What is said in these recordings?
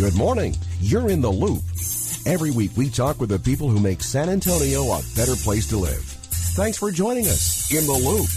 Good morning. You're in the loop. Every week we talk with the people who make San Antonio a better place to live. Thanks for joining us in the loop.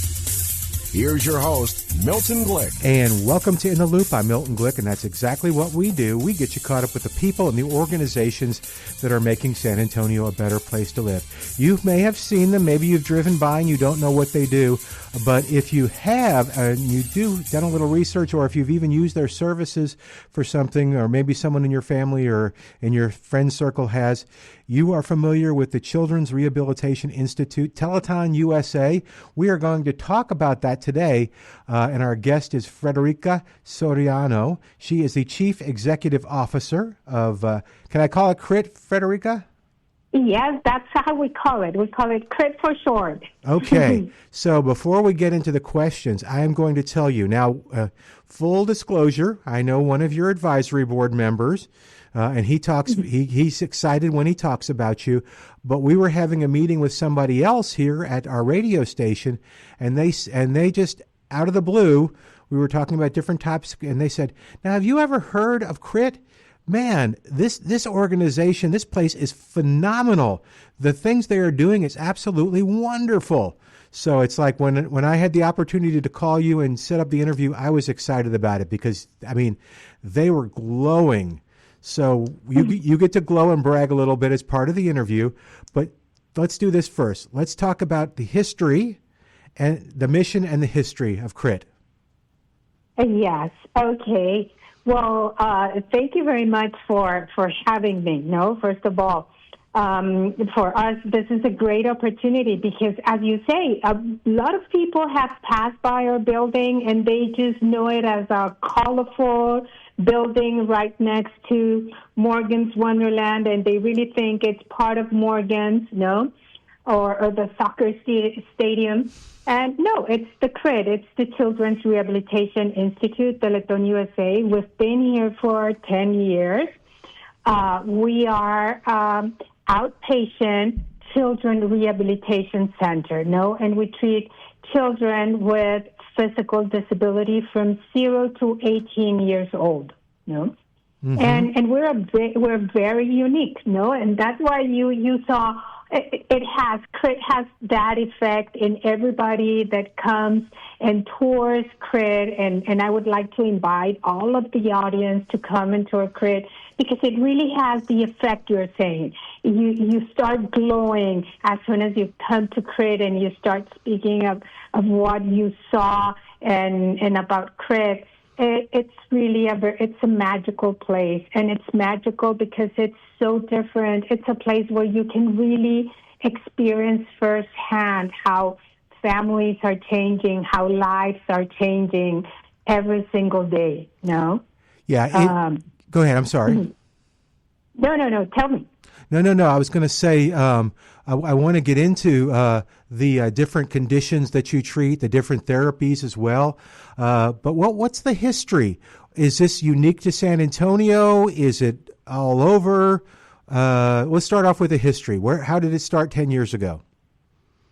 Here's your host, Milton Glick. And welcome to In the Loop. I'm Milton Glick, and that's exactly what we do. We get you caught up with the people and the organizations that are making San Antonio a better place to live. You may have seen them. Maybe you've driven by and you don't know what they do. But if you have, and you do done a little research, or if you've even used their services for something, or maybe someone in your family or in your friend circle has, you are familiar with the Children's Rehabilitation Institute, TeletonUSA. We are going to talk about that today, and our guest is Federica Soriano. She is the Chief Executive Officer of, can I call it CRIT, Federica? Yes, that's how we call it. We call it CRIT for short. Okay. So before we get into the questions, I am going to tell you now, full disclosure, I know one of your advisory board members, and he talks. He's excited when he talks about you. But we were having a meeting with somebody else here at our radio station, and they just out of the blue, we were talking about different topics, and they said, "Now, have you ever heard of CRIT? Man, this organization, this place is phenomenal. The things they are doing is absolutely wonderful." So it's like when I had the opportunity to call you and set up the interview, I was excited about it because, I mean, they were glowing. So you get to glow and brag a little bit as part of the interview. But let's do this first. Let's talk about the history and the mission and the history of CRIT. Yes. Okay. Well, thank you very much for having me. No, first of all, for us, this is a great opportunity because, as you say, a lot of people have passed by our building and they just know it as a colorful building right next to Morgan's Wonderland, and they really think it's part of Morgan's, no, or the soccer stadium. And no, it's the CRIT. It's the Children's Rehabilitation Institute, TeletonUSA. We've been here for 10 years. We are outpatient children rehabilitation center, no? And we treat children with physical disability from 0 to 18 years old, no? Mm-hmm. And we're very unique, no? And that's why you saw CRIT has that effect in everybody that comes and tours CRIT, and I would like to invite all of the audience to come into our CRIT because it really has the effect you're saying. You start glowing as soon as you come to CRIT and you start speaking of what you saw and about CRIT. It's really it's a magical place, and it's magical because it's so different. It's a place where you can really experience firsthand how families are changing, how lives are changing every single day. No? Yeah. Go ahead. I'm sorry. No. Tell me. No. I was going to say I want to get into the different conditions that you treat, the different therapies as well. But what's the history? Is this unique to San Antonio? Is it all over? Let's start off with the history. How did it start 10 years ago?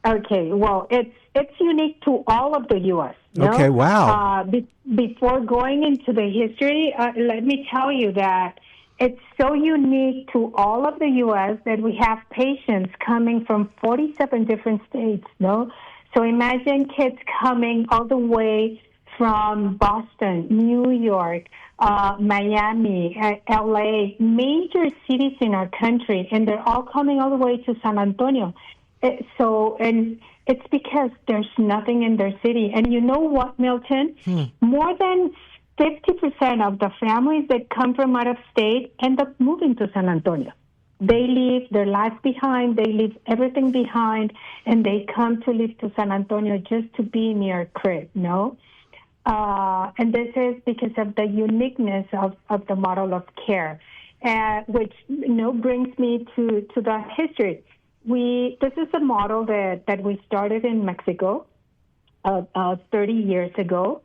Okay, well, it's unique to all of the U.S. No? Okay, wow. Before going into the history, let me tell you that it's so unique to all of the U.S. that we have patients coming from 47 different states, no? So imagine kids coming all the way from Boston, New York, Miami, L.A., major cities in our country, and they're all coming all the way to San Antonio. And it's because there's nothing in their city. And you know what, Milton? More than 50% of the families that come from out of state end up moving to San Antonio. They leave their life behind, they leave everything behind, and they come to live to San Antonio just to be near CRIT, no? And this is because of the uniqueness of the model of care, which brings me to the history. This is a model that we started in Mexico 30 years ago.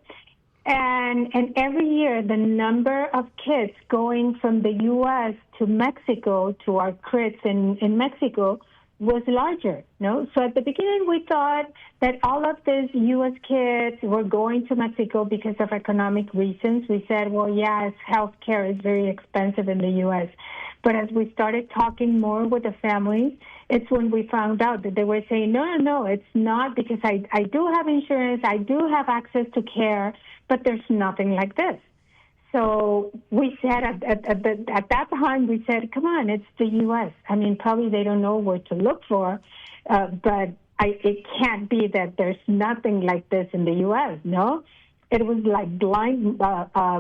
And every year, the number of kids going from the U.S. to Mexico, to our CRITs in Mexico, was larger. No, so at the beginning we thought that all of these U.S. kids were going to Mexico because of economic reasons. We said, well, yes, healthcare is very expensive in the U.S. But as we started talking more with the families, it's when we found out that they were saying, no, it's not, because I do have insurance, I do have access to care, but there's nothing like this. So we said at that time, we said, come on, it's the U.S. I mean, probably they don't know where to look for, but it can't be that there's nothing like this in the U.S., no? It was like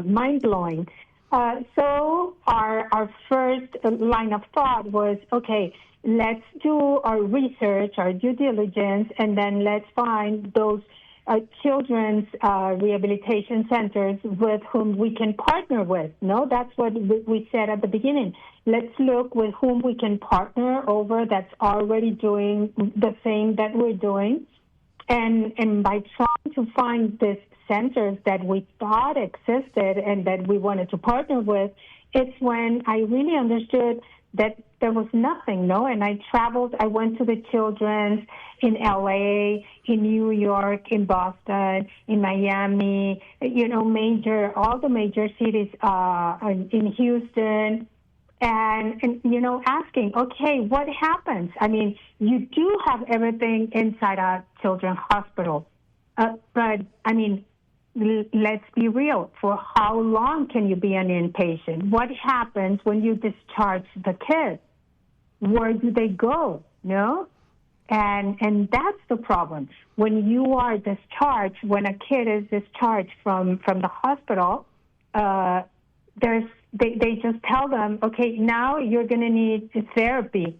mind-blowing. So our first line of thought was, okay, let's do our research, our due diligence, and then let's find those children's rehabilitation centers with whom we can partner with. No, that's what we said at the beginning. Let's look with whom we can partner over that's already doing the thing that we're doing. And by trying to find these centers that we thought existed and that we wanted to partner with, it's when I really understood that there was nothing, no? And I went to the children's in L.A., in New York, in Boston, in Miami, all the major cities, in Houston, and asking, okay, what happens? I mean, you do have everything inside a children's hospital, but, I mean, let's be real. For how long can you be an inpatient? What happens when you discharge the kids? Where do they go? No? And that's the problem. When you are discharged, when a kid is discharged from the hospital, they just tell them, okay, now you're going to need therapy.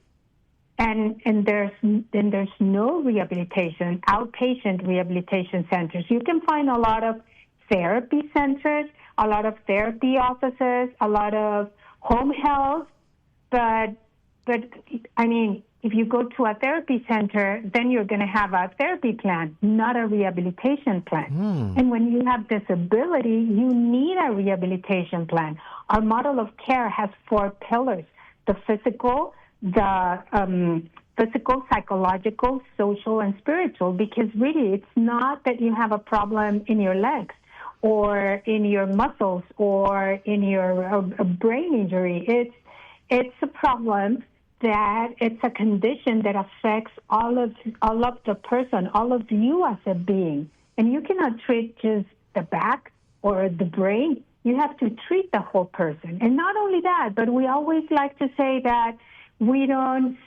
And there's no rehabilitation, outpatient rehabilitation centers. You can find a lot of therapy centers, a lot of therapy offices, a lot of home health, but I mean, if you go to a therapy center, then you're going to have a therapy plan, not a rehabilitation plan. And when you have disability, you need a rehabilitation plan. Our model of care has 4 pillars: the physical, psychological, social, and spiritual, because really it's not that you have a problem in your legs or in your muscles or in your brain injury. It's a problem that it's a condition that affects all of the person, all of you as a being. And you cannot treat just the back or the brain. You have to treat the whole person. And not only that, but we always like to say that we don't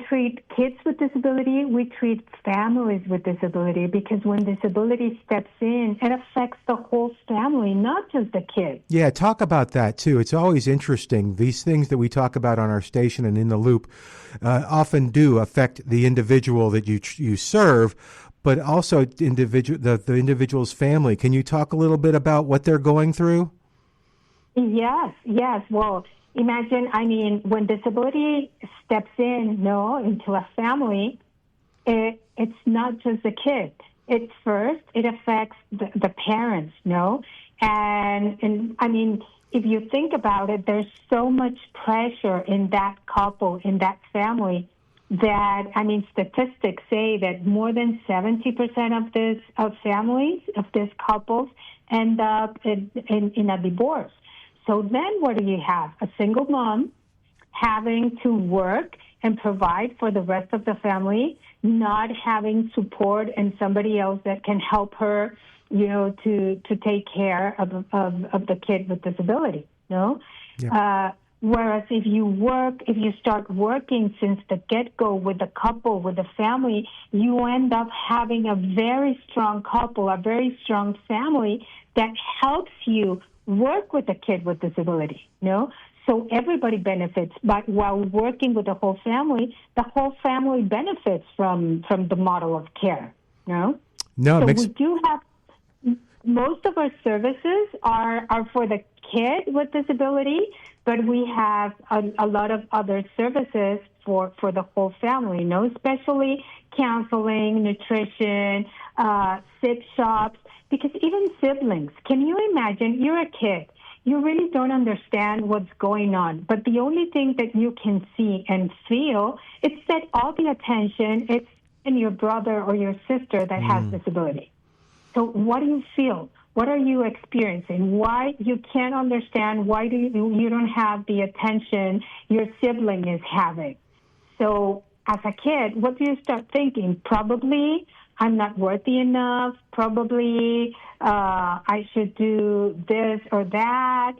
treat kids with disability, we treat families with disability, because when disability steps in, it affects the whole family, not just the kid. Yeah, talk about that too. It's always interesting. These things that we talk about on our station and in the loop often do affect the individual that you serve, but also the individual's family. Can you talk a little bit about what they're going through? Yes. Well, imagine, when disability steps in, into a family, it's not just the kid. It affects the parents, And if you think about it, there's so much pressure in that couple, in that family, that, statistics say that more than 70% of families, of these couples, end up in a divorce. So then what do you have? A single mom having to work and provide for the rest of the family, not having support and somebody else that can help her, to take care of the kid with disability, Yeah. Whereas if you start working since the get-go with the couple, with the family, you end up having a very strong couple, a very strong family that helps you work with a kid with disability, So everybody benefits, but while working with the whole family benefits from the model of care, So we do have, most of our services are for the kid with disability, but we have a lot of other services for the whole family, especially counseling, nutrition, SIP shops, because even siblings, can you imagine, you're a kid, you really don't understand what's going on. But the only thing that you can see and feel, it's that all the attention, it's in your brother or your sister that has disability. So what do you feel? What are you experiencing? Why you can't understand? Why do you don't have the attention your sibling is having? So as a kid, what do you start thinking? Probably I'm not worthy enough. Probably I should do this or that.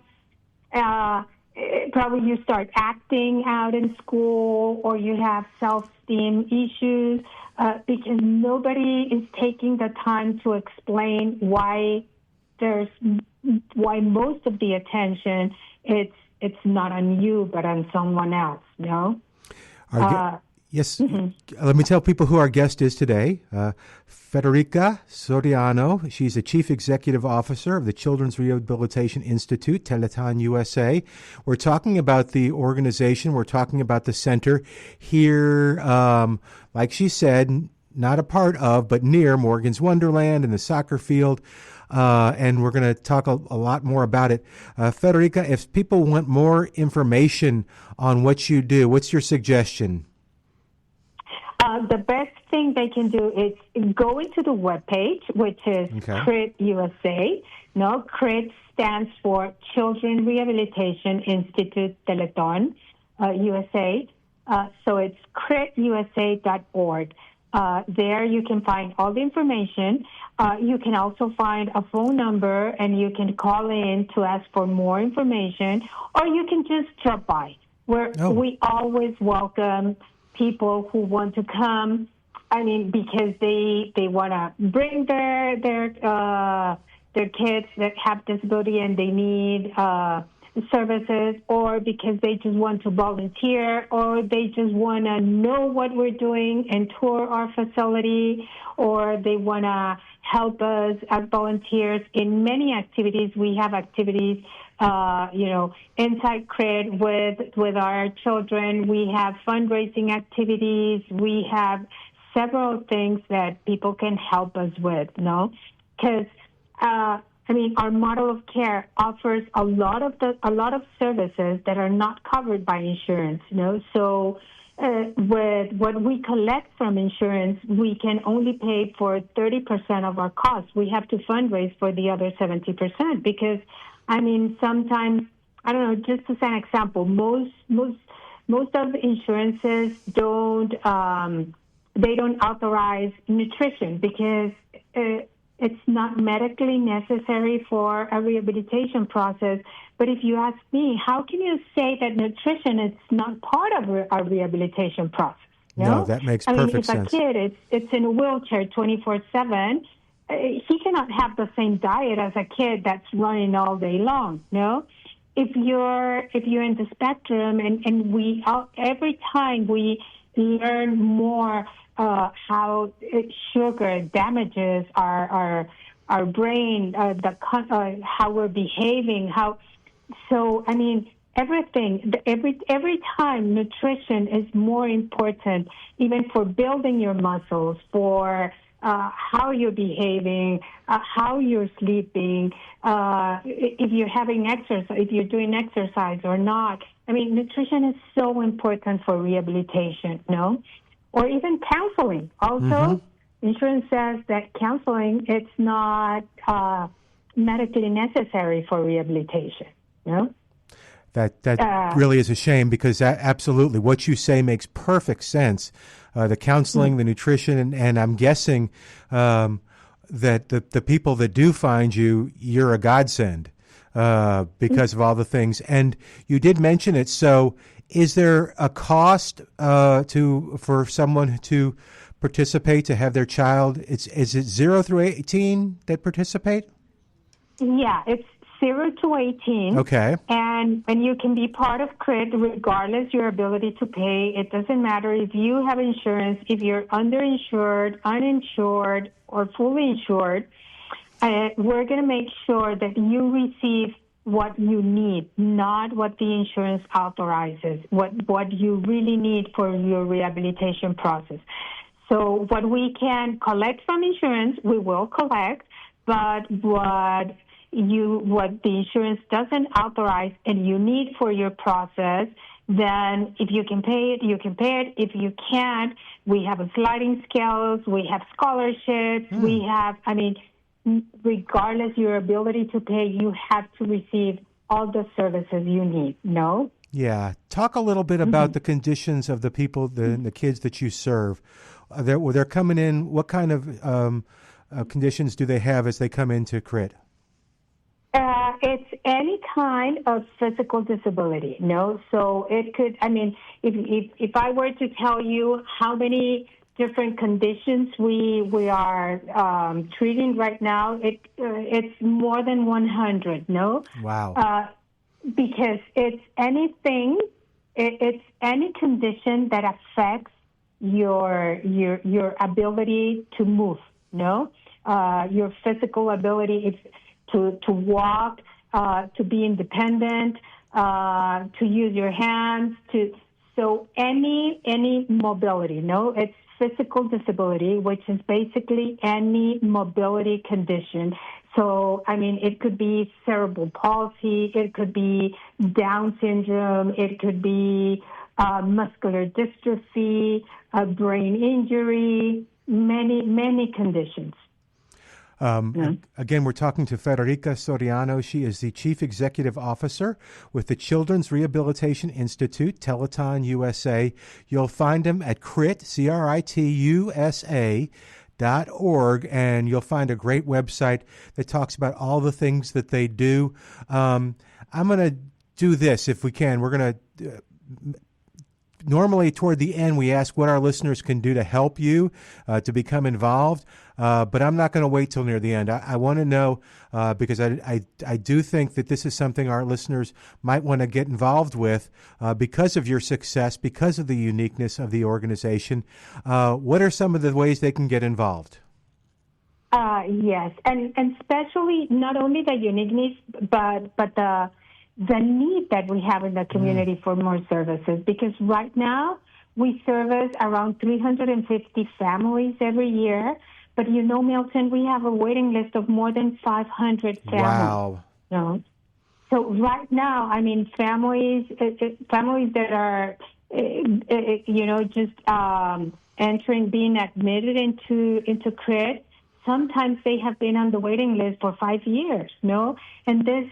Probably you start acting out in school, or you have self-esteem issues because nobody is taking the time to explain why most of the attention it's not on you but on someone else. No. Yes. Let me tell people who our guest is today. Federica Soriano. She's the Chief Executive Officer of the Children's Rehabilitation Institute, TeletonUSA. We're talking about the organization. We're talking about the center here, like she said, not a part of, but near Morgan's Wonderland and the soccer field. And we're going to talk a lot more about it. Federica, if people want more information on what you do, what's your suggestion? The best thing they can do is go into the webpage, which is CRIT USA. No, CRIT stands for Children Rehabilitation Institute Teleton USA. So it's critusa.org. There you can find all the information. You can also find a phone number, and you can call in to ask for more information, or you can just drop by. We always welcome people who want to come. I mean, because they want to bring their kids that have disability and they need services, or because they just want to volunteer, or they just want to know what we're doing and tour our facility, or they want to help us as volunteers in many activities. We have activities, inside CRIT with our children. We have fundraising activities. We have several things that people can help us with, no? Because our model of care offers a lot of services that are not covered by insurance, So with what we collect from insurance, we can only pay for 30% of our costs. We have to fundraise for the other 70% because, sometimes, I don't know, just as an example, most of the insurances don't authorize nutrition because it's not medically necessary for a rehabilitation process. But if you ask me, how can you say that nutrition is not part of a rehabilitation process? No, that makes perfect sense. If a kid it's in a wheelchair 24/7, he cannot have the same diet as a kid that's running all day long. No, if you're in the spectrum, and we every time we learn more how sugar damages our brain, how we're behaving, everything. Every time nutrition is more important, even for building your muscles, for how you're behaving, how you're sleeping, if you're having exercise, if you're doing exercise or not. Nutrition is so important for rehabilitation, no? Or even counseling. Also, insurance says that counseling, it's not medically necessary for rehabilitation, no? That really is a shame because absolutely what you say makes perfect sense. The counseling, the nutrition, and I'm guessing that the people that do find you, you're a godsend because of all the things. And you did mention it. So is there a cost for someone to participate, to have their child? Is it 0 through 18 that participate? Yeah, it's 0 to 18. Okay. And you can be part of CRIT regardless your ability to pay. It doesn't matter if you have insurance, if you're underinsured, uninsured, or fully insured. We're going to make sure that you receive what you need, not what the insurance authorizes, what you really need for your rehabilitation process. So what we can collect from insurance, we will collect, but what what the insurance doesn't authorize and you need for your process, then if you can pay it, you can pay it. If you can't, we have a sliding scales, we have scholarships, we have, regardless your ability to pay, you have to receive all the services you need, no? Yeah. Talk a little bit about the conditions of the people, the kids that you serve. They're coming in, what kind of conditions do they have as they come into CRIT? It's any kind of physical disability, no? So it could, if I were to tell you how many different conditions we are treating right now, it's more than 100, no? Wow. Because it's anything, it's any condition that affects your ability to move, no? Your physical ability to walk, to be independent, to use your hands, so any mobility, no? It's physical disability, which is basically any mobility condition. So, it could be cerebral palsy, it could be Down syndrome, it could be muscular dystrophy, a brain injury, many conditions. Again, we're talking to Federica Soriano. She is the Chief Executive Officer with the Children's Rehabilitation Institute, TeletonUSA. You'll find them at CRIT, CRITUSA.org, and you'll find a great website that talks about all the things that they do. I'm going to do this if we can. We're going to... Normally, toward the end, we ask what our listeners can do to help you to become involved, but I'm not going to wait till near the end. I want to know, because I do think that this is something our listeners might want to get involved with because of your success, because of the uniqueness of the organization. What are some of the ways they can get involved? Yes, and especially not only the uniqueness, but the need that we have in the community for more services, because right now we service around 350 families every year, but Milton, we have a waiting list of more than 500 families. Wow. No? So right now, families that are, being admitted into CRIT, sometimes they have been on the waiting list for 5 years, no? And this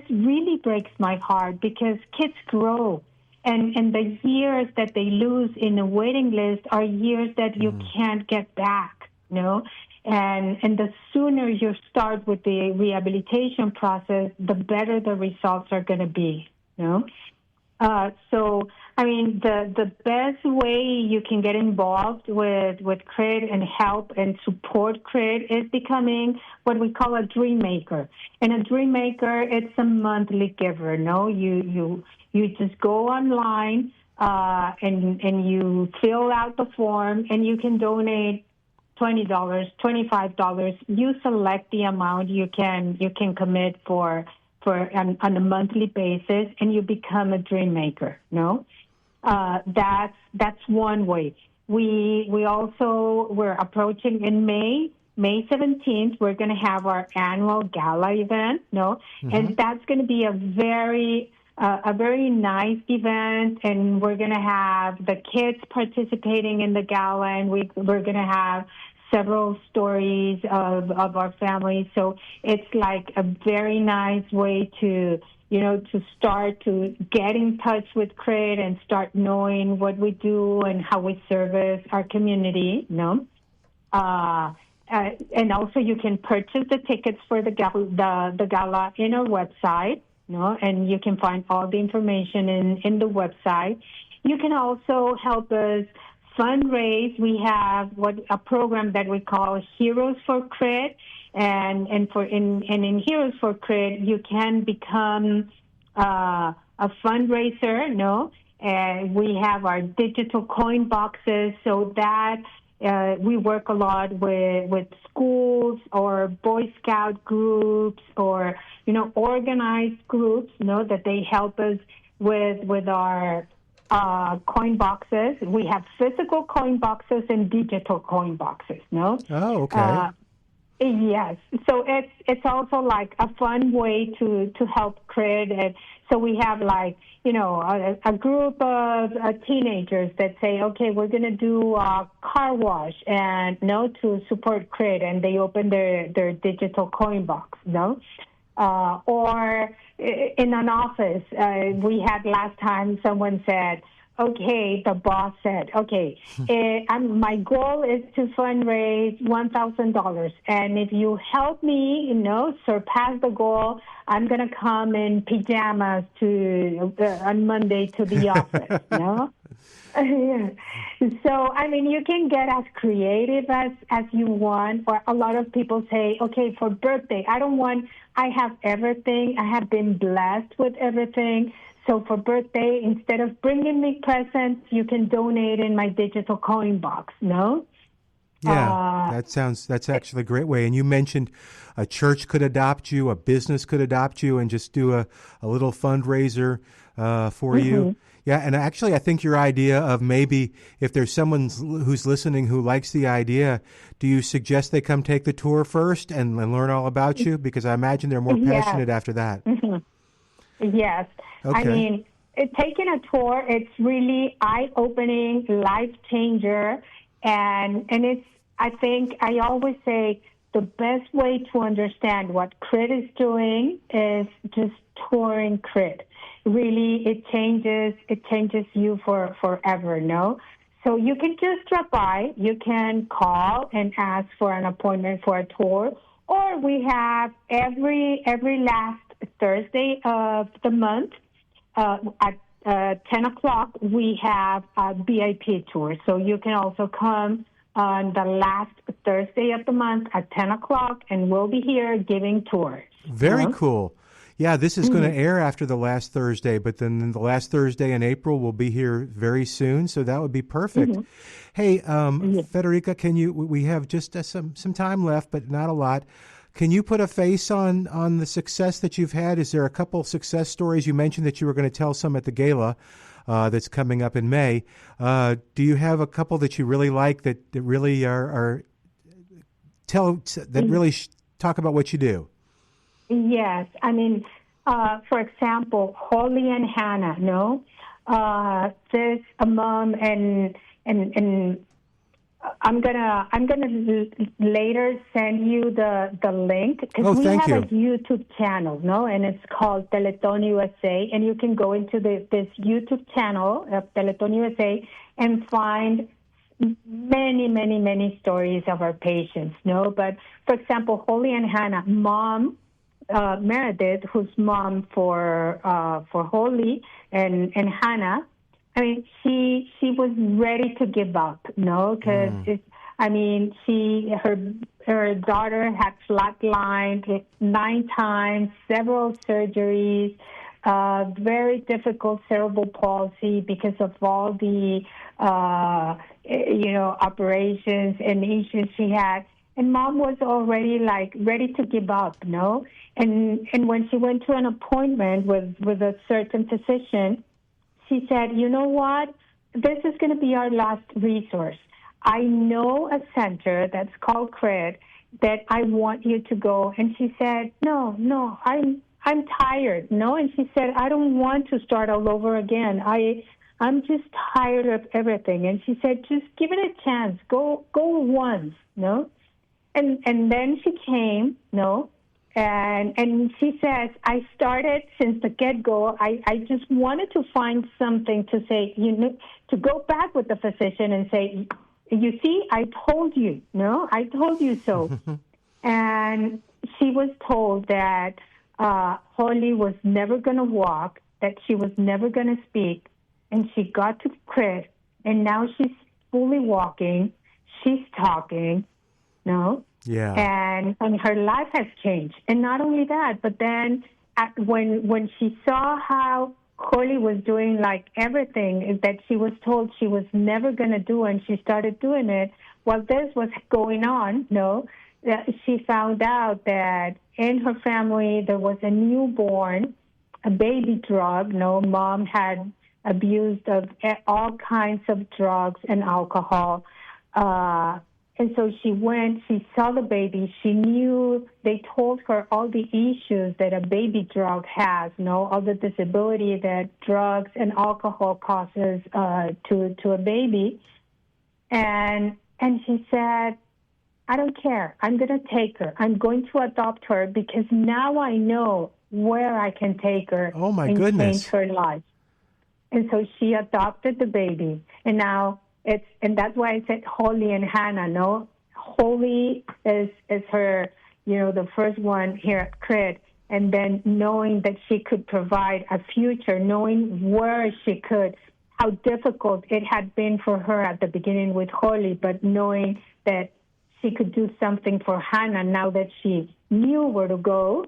really breaks my heart, because kids grow, and the years that they lose in the waiting list are years that you can't get back, no? And the sooner you start with the rehabilitation process, the better the results are going to be, no? The best way you can get involved with CRIT and help and support CRIT is becoming what we call a dream maker. And a dream maker, it's a monthly giver. No, you just go online and you fill out the form, and you can donate $20, $25. You select the amount you can commit for on a monthly basis, and you become a dream maker. No, that's one way. We're approaching in May 17th. We're going to have our annual gala event. No, and that's going to be a very nice event, and we're going to have the kids participating in the gala, and we're going to have several stories of our families. So it's like a very nice way to start to get in touch with CRIT and start knowing what we do and how we service our community, and also you can purchase the tickets for the gala in our website, and you can find all the information in the website. You can also help us fundraise. We have a program that we call Heroes for CRIT, and in Heroes for CRIT you can become a fundraiser. And we have our digital coin boxes, so that we work a lot with schools or Boy Scout groups or organized groups. That they help us with our coin boxes. We have physical coin boxes and digital coin boxes. Oh, okay. Yes. So it's also like a fun way to help CRID. And so we have like, a group of teenagers that say, okay, we're going to do a car wash and to support CRID, and they open their digital coin box, or in an office, we had last time someone said, okay, the boss said, okay, my goal is to fundraise $1,000. And if you help me, surpass the goal, I'm going to come in pajamas on Monday to the office, Yeah. So, you can get as creative as you want. Or a lot of people say, okay, for birthday, I have everything. I have been blessed with everything. So for birthday, instead of bringing me presents, you can donate in my digital coin box, Yeah, that's actually a great way. And you mentioned a church could adopt you, a business could adopt you, and just do a little fundraiser for you. Yeah, and actually I think your idea of maybe if there's someone who's listening who likes the idea, do you suggest they come take the tour first and learn all about you? Because I imagine they're more passionate after that. Yes. Okay. Taking a tour, it's really eye-opening, life-changer, and I always say the best way to understand what CRID is doing is just touring CRID. Really, it changes you forever, So you can just drop by, you can call and ask for an appointment for a tour, or we have every last Thursday of the month at 10 o'clock, we have a VIP tour. So you can also come on the last Thursday of the month at 10 o'clock, and we'll be here giving tours. Very cool. Yeah, this is going to air after the last Thursday, but then the last Thursday in April will be here very soon, so that would be perfect. Hey, Federica, we have just some time left, but not a lot. Can you put a face on the success that you've had? Is there a couple success stories? You mentioned that you were going to tell some at the gala that's coming up in May. Do you have a couple that you really like that really really talk about what you do? Yes. For example, Holly and Hannah, there's a mom and I'm gonna later send you the link because we have a YouTube channel, and it's called TeletonUSA, and you can go into this YouTube channel of TeletonUSA and find many stories of our patients, But for example, Holly and Hannah, mom. Meredith, who's mom for Holly and Hannah, she was ready to give up, because her daughter had flatlined 9 times, several surgeries, very difficult cerebral palsy because of all the operations and issues she had. And mom was already ready to give up, And when she went to an appointment with a certain physician, she said, you know what? This is going to be our last resource. I know a center that's called CRID that I want you to go. And she said, no, I'm tired, And she said, I don't want to start all over again. I'm just tired of everything. And she said, just give it a chance. Go once, And then she came, and she says, I started since the get-go. I just wanted to find something to say, to go back with the physician and say, you see, I told you, I told you so. And she was told that Holly was never going to walk, that she was never going to speak, and she got to CRID, and now she's fully walking, she's talking, Yeah. And her life has changed. And not only that, but then when she saw how Holly was doing everything that she was told she was never going to do, and she started doing it, while this was going on, she found out that in her family there was a newborn, a baby drug. Mom had abused of all kinds of drugs and alcohol. And so she went, she saw the baby. She knew, they told her all the issues that a baby drug has, all the disability that drugs and alcohol causes to a baby. And she said, I don't care. I'm going to take her. I'm going to adopt her because now I know where I can take her and change her life. And so she adopted the baby. And now and that's why I said Holly and Hannah, Holly is her, the first one here at CRIT. And then knowing that she could provide a future, knowing where she could, how difficult it had been for her at the beginning with Holly, but knowing that she could do something for Hannah now that she knew where to go,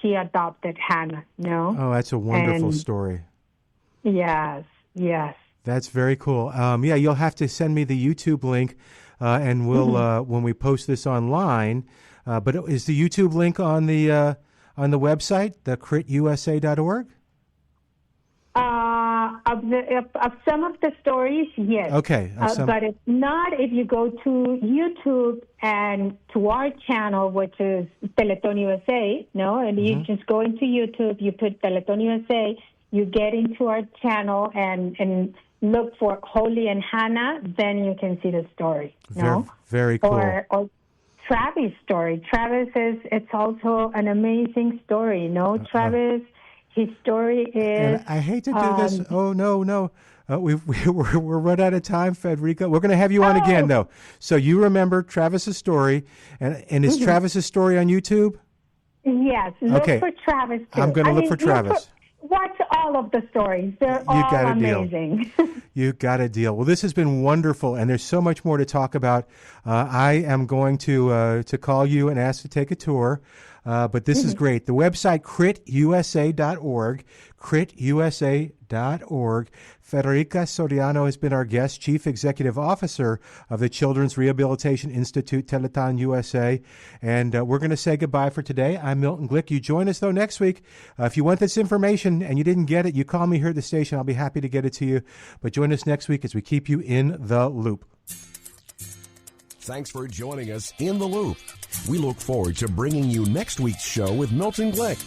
she adopted Hannah, Oh, that's a wonderful story. Yes. That's very cool. You'll have to send me the YouTube link, and we'll when we post this online. But is the YouTube link on the website, the critusa.org? Of some of the stories, yes. Okay. But if not, if you go to YouTube and to our channel, which is TeletonUSA, and you just go into YouTube, you put TeletonUSA, you get into our channel and look for Holly and Hannah, then you can see the story. Very cool. Or Travis' story. It's also an amazing story. Travis, his story is... And I hate to do this. Oh, no. We're run out of time, Federica. We're going to have you on again, though. So you remember Travis's story, and is Travis's story on YouTube? Yes. Look for Travis, too. I'm going to look for Travis. Watch all of the stories. They're all amazing. You got a deal. Well, this has been wonderful, and there's so much more to talk about. I am going to call you and ask to take a tour, but this is great. The website, critusa.org, critusa.org. Federica Soriano has been our guest, Chief Executive Officer of the Children's Rehabilitation Institute, TeletonUSA. And we're going to say goodbye for today. I'm Milton Glick. You join us, though, next week. If you want this information and you didn't get it, you call me here at the station. I'll be happy to get it to you. But join us next week as we keep you in the loop. Thanks for joining us in the loop. We look forward to bringing you next week's show with Milton Glick.